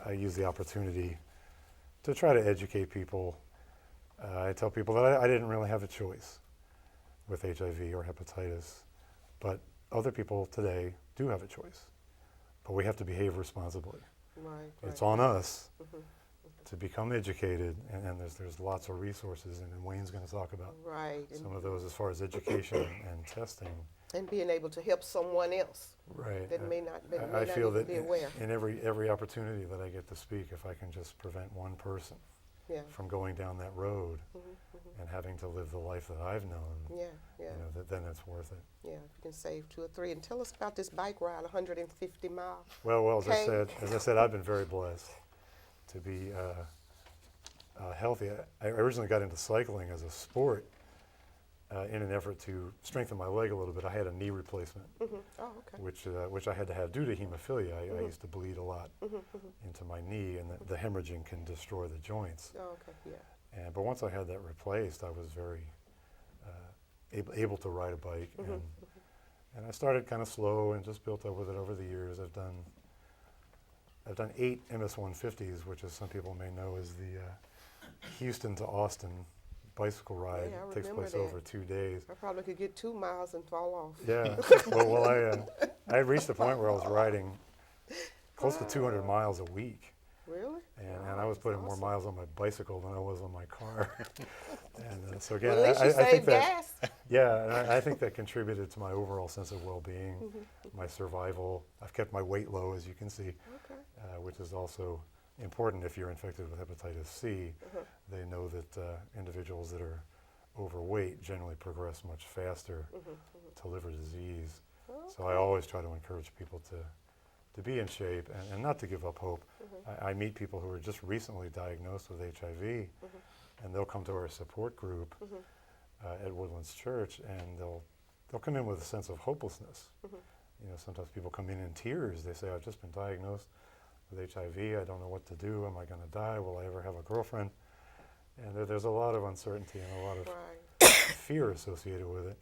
I use the opportunity to try to educate people. I tell people that I didn't really have a choice with HIV or hepatitis, but other people today do have a choice. But we have to behave responsibly. Right. It's on us to become educated, and there's lots of resources, and Wayne's going to talk about some of those as far as education and testing. And being able to help someone else Right. that may not I feel even that be aware. in every opportunity that I get to speak, if I can just prevent one person from going down that road and having to live the life that I've known, then it's worth it. Yeah, if you can save 2 or 3. And tell us about this bike ride, 150 miles. Well, as I said, I've been very blessed to be healthy. I originally got into cycling as a sport in an effort to strengthen my leg a little bit. I had a knee replacement, which I had to have due to hemophilia. I used to bleed a lot into my knee, and the hemorrhaging can destroy the joints. But once I had that replaced, I was very able to ride a bike, and I started kind of slow and just built up with it over the years. I've done 8 MS-150s, which, as some people may know, is the Houston to Austin bicycle ride. Yeah, Takes place over 2 days. I probably could get 2 miles and fall off. Yeah. well, I had reached the point where I was riding close to 200 miles a week. Really? And I was putting more miles on my bicycle than I was on my car. And so again, well, at least you I think gas. And I think that contributed to my overall sense of well-being, my survival. I've kept my weight low, as you can see, which is also important if you're infected with hepatitis C. They know that individuals that are overweight generally progress much faster to liver disease. So I always try to encourage people to be in shape and not to give up hope. I meet people who are just recently diagnosed with HIV, and they'll come to our support group at Woodlands Church, and they'll come in with a sense of hopelessness. You know, sometimes people come in tears. They say, "I've just been diagnosed with HIV. I don't know what to do. Am I going to die? Will I ever have a girlfriend?" And there's a lot of uncertainty and a lot of fear associated with it.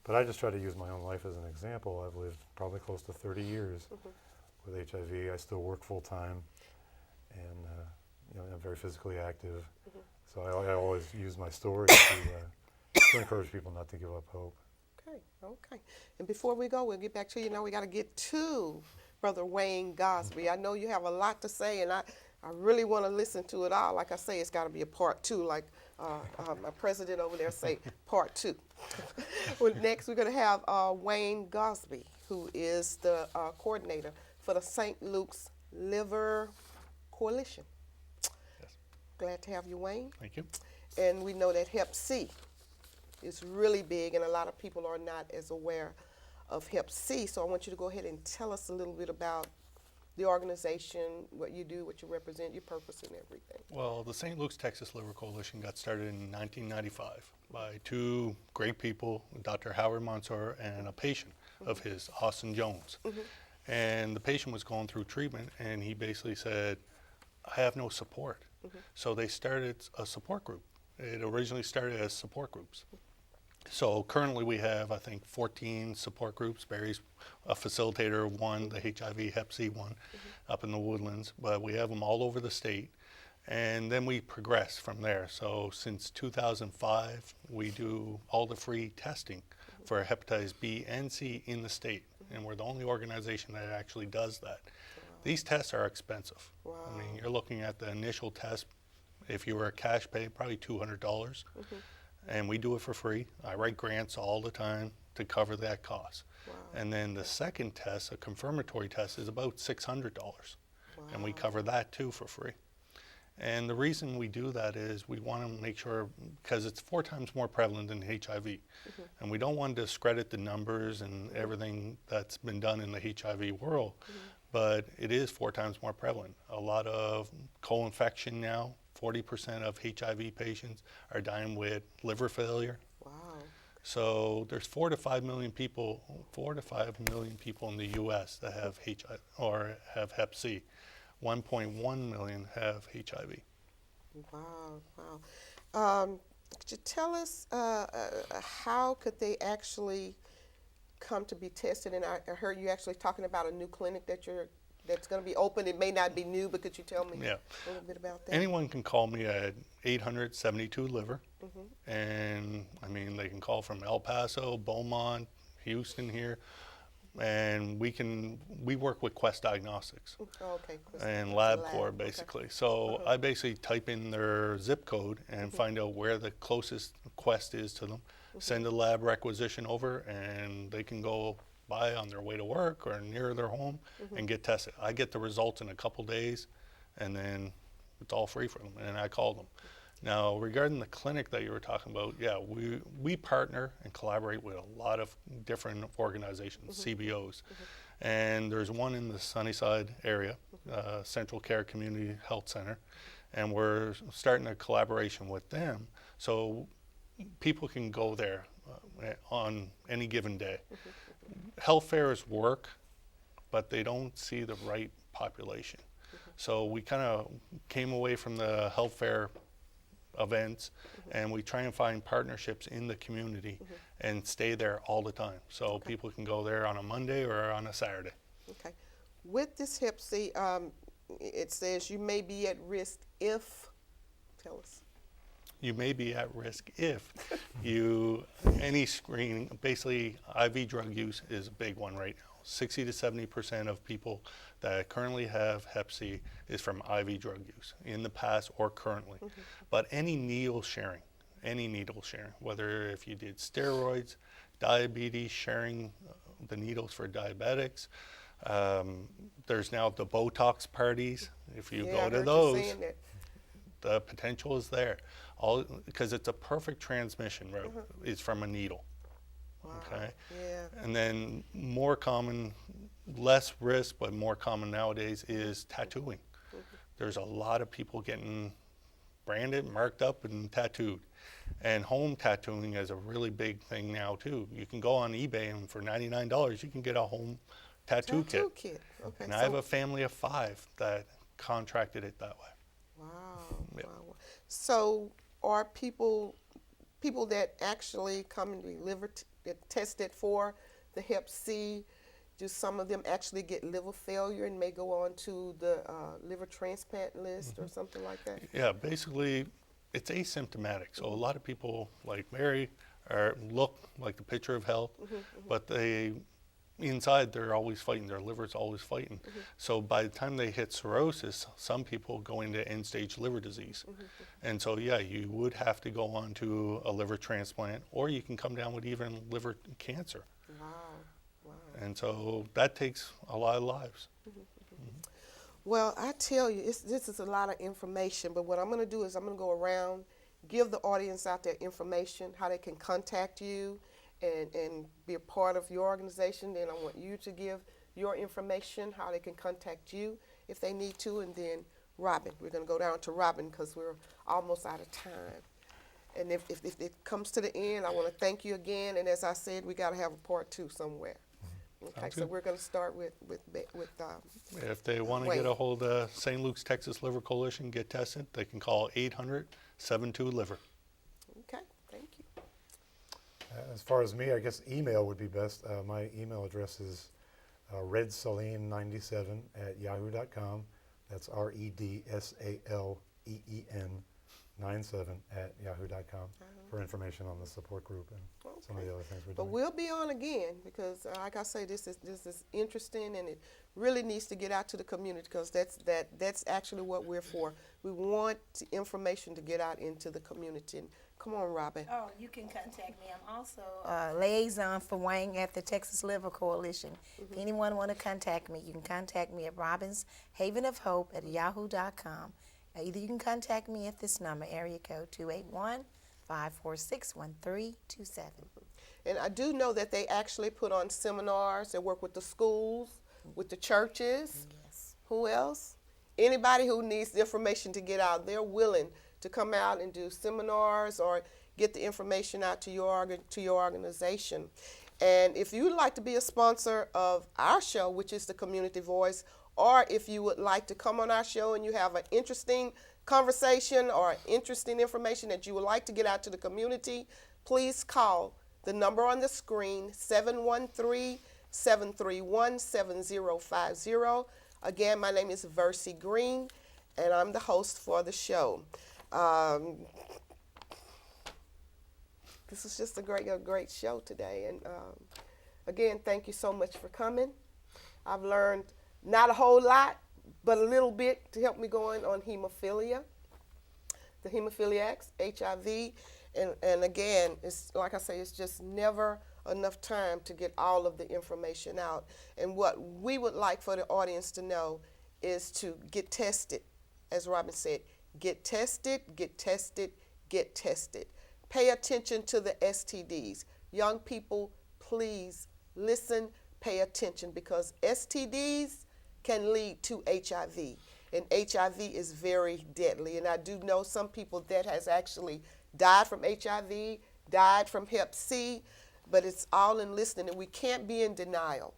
But I just try to use my own life as an example. I've lived probably close to 30 years with HIV. I still work full time, and I'm very physically active. So I always use my story to encourage people not to give up hope. Okay. And before we go, we'll get back to you. Now we got to get to Brother Wayne Gosby. I know you have a lot to say, and I really want to listen to it all. Like I say, it's got to be a part 2, like my president over there say, part 2. Well, next we're going to have Wayne Gosby, who is the coordinator for the St. Luke's Liver Coalition. Yes. Glad to have you, Wayne. Thank you. And we know that Hep C is really big, and a lot of people are not as aware of Hep C. So I want you to go ahead and tell us a little bit about the organization, what you do, what you represent, your purpose, and everything. Well, the St. Luke's Texas Liver Coalition got started in 1995 by 2 great people, Dr. Howard Mansour and a patient of his, Austin Jones. And the patient was going through treatment, and he basically said, "I have no support." So they started a support group. It originally started as support groups. So currently we have, I think, 14 support groups. Barry's a facilitator of one, the HIV Hep C one, up in the Woodlands. But we have them all over the state. And then we progress from there. So since 2005, we do all the free testing for hepatitis B and C in the state. And we're the only organization that actually does that. These tests are expensive. I mean, you're looking at the initial test, if you were a cash pay, probably $200. And we do it for free. I write grants all the time to cover that cost. And then the second test, a confirmatory test, is about $600. And we cover that too for free. And the reason we do that is we want to make sure, because it's 4 times more prevalent than HIV. And we don't want to discredit the numbers and everything that's been done in the HIV world, but it is 4 times more prevalent. A lot of co-infection now. 40% of HIV patients are dying with liver failure. So there's 4 to 5 million people in the U.S. that have HIV or have Hep C. 1.1 million have HIV. Could you tell us how could they actually come to be tested? And I heard you actually talking about a new clinic that that's going to be open? It may not be new, but could you tell me Yeah. a little bit about that? Anyone can call me at 800-72-LIVER. And I mean, they can call from El Paso, Beaumont, Houston here. And we work with Quest Diagnostics Oh, okay. and Lab. LabCorp Okay. basically. So I basically type in their zip code and find out where the closest Quest is to them, send a lab requisition over, and they can go by on their way to work or near their home and get tested. I get the results in a couple days, and then it's all free for them, and I call them. Now, regarding the clinic that you were talking about, yeah, we partner and collaborate with a lot of different organizations, CBOs. And there's one in the Sunnyside area, Central Care Community Health Center, and we're starting a collaboration with them so people can go there on any given day. Health fairs work, but they don't see the right population. So we kind of came away from the health fair events, and we try and find partnerships in the community and stay there all the time. So people can go there on a Monday or on a Saturday. Okay. With this Hep C, it says you may be at risk if, tell us. You may be at risk if any screening, basically IV drug use is a big one right now. 60 to 70% of people that currently have Hep C is from IV drug use in the past or currently. But any needle sharing, whether if you did steroids, diabetes, sharing the needles for diabetics, there's now the Botox parties. If you go to those, the potential is there. Because it's a perfect transmission route. It's from a needle. Wow. Okay. Yeah. And then more common, less risk, but more common nowadays is tattooing. There's a lot of people getting branded, marked up, and tattooed. And home tattooing is a really big thing now too. You can go on eBay and for $99 you can get a home tattoo kit. Okay. And I have a family of 5 that contracted it that way. Wow. Yep. Wow. So are people that actually come and be get tested for the Hep C, do some of them actually get liver failure and may go on to the liver transplant list or something like that? Yeah, basically it's asymptomatic. So a lot of people like Mary look like the picture of health, but inside they're always fighting, their liver's always fighting. So by the time they hit cirrhosis, some people go into end-stage liver disease. And so yeah, you would have to go on to a liver transplant, or you can come down with even liver cancer. Wow. Wow. And so that takes a lot of lives. Well, I tell you, this is a lot of information, but what I'm going to do is I'm going to go around, give the audience out their information, how they can contact you and be a part of your organization. Then I want you to give your information, how they can contact you if they need to, and then Robin. We're going to go down to Robin because we're almost out of time. And if it comes to the end, I want to thank you again, and as I said, we got to have a part 2 somewhere. Okay, Sounds so good. we're going to start with If they want to Wayne. get a hold of St. Luke's Texas Liver Coalition, get tested, they can call 800-72-LIVER. Okay, thank you. As far as me, I guess email would be best. My email address is redsaleen97@yahoo.com. That's REDSALEEN97@yahoo.com for information on the support group and some of the other things we're But doing. we'll be on again because, like I say, this is interesting, and it really needs to get out to the community because that's actually what we're for. We want information to get out into the community. And come on, Robin. Oh, you can contact me. I'm also a liaison for Wayne at the Texas Liver Coalition. If anyone want to contact me, you can contact me at robinshavenofhope@yahoo.com. Either you can contact me at this number, area code 281-546-1327. And I do know that they actually put on seminars. They work with the schools, with the churches. Yes. Who else? Anybody who needs the information to get out, they're willing to come out and do seminars or get the information out to your organization. And if you would like to be a sponsor of our show, which is the Community Voice, or if you would like to come on our show and you have an interesting conversation or interesting information that you would like to get out to the community, please call the number on the screen, 713-731-7050. Again, my name is Versie Green, and I'm the host for the show. This is just a great show today. And again, thank you so much for coming. I've learned not a whole lot, but a little bit to help me going on hemophilia, the hemophiliacs, HIV. And again, it's like I say, it's just never enough time to get all of the information out. And what we would like for the audience to know is to get tested. As Robin said, get tested, get tested, get tested. Pay attention to the STDs. Young people, please listen, pay attention, because STDs can lead to HIV. And HIV is very deadly. And I do know some people that has actually died from HIV, died from Hep C, but it's all in listening. And we can't be in denial.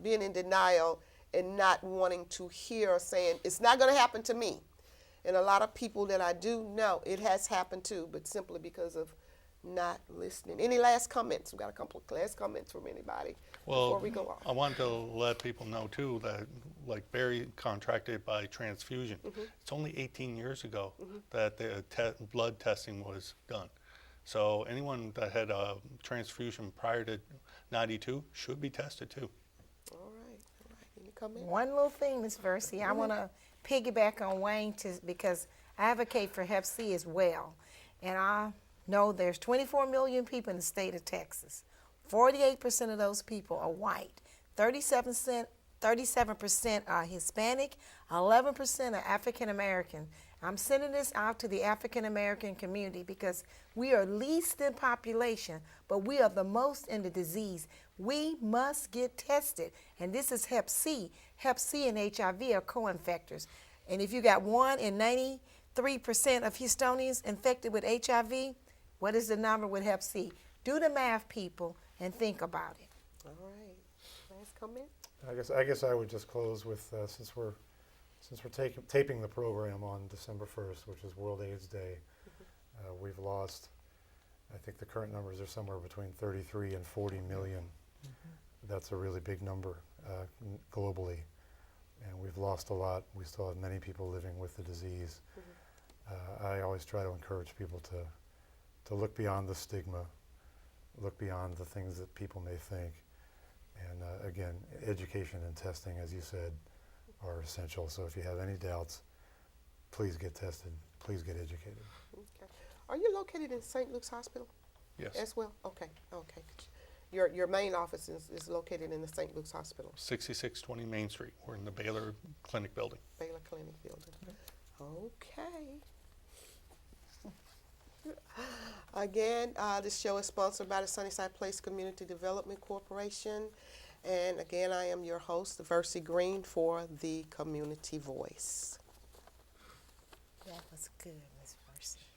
Being in denial and not wanting to hear or saying, it's not going to happen to me. And a lot of people that I do know, it has happened to, but simply because of not listening. Any last comments? We've got a couple of last comments from anybody before we go I on. wanted to let people know too that like Barry contracted by transfusion. It's only 18 years ago that the blood testing was done. So anyone that had a transfusion prior to 92 should be tested too. All right. Any comments? One little thing, Ms. Versie, I want to piggyback on Wayne because I advocate for Hep C as well. And I know there's 24 million people in the state of Texas. 48% of those people are white. 37% are Hispanic. 11% are African American. I'm sending this out to the African American community because we are least in population, but we are the most in the disease. We must get tested. And this is Hep C. Hep C and HIV are co-infectors. And if you got 1 in 93% of Houstonians infected with HIV, what is the number with Hep C? Do the math, people, and think about it. All right. Last comment? I guess I would just close with since we're taping the program on December 1st, which is World AIDS Day, we've lost. I think the current numbers are somewhere between 33 and 40 million. That's a really big number globally, and we've lost a lot. We still have many people living with the disease. I always try to encourage people to look beyond the stigma, look beyond the things that people may think. And again, education and testing, as you said, are essential. So if you have any doubts, please get tested. Please get educated. Okay. Are you located in St. Luke's Hospital? Yes. As well? Okay. Your main office is located in the St. Luke's Hospital. 6620 Main Street. We're in the Baylor Clinic building. Baylor Clinic building. Okay. Again, this show is sponsored by the Sunnyside Place Community Development Corporation. And again, I am your host, Versie Green, for the Community Voice. That was good, Ms. Versie.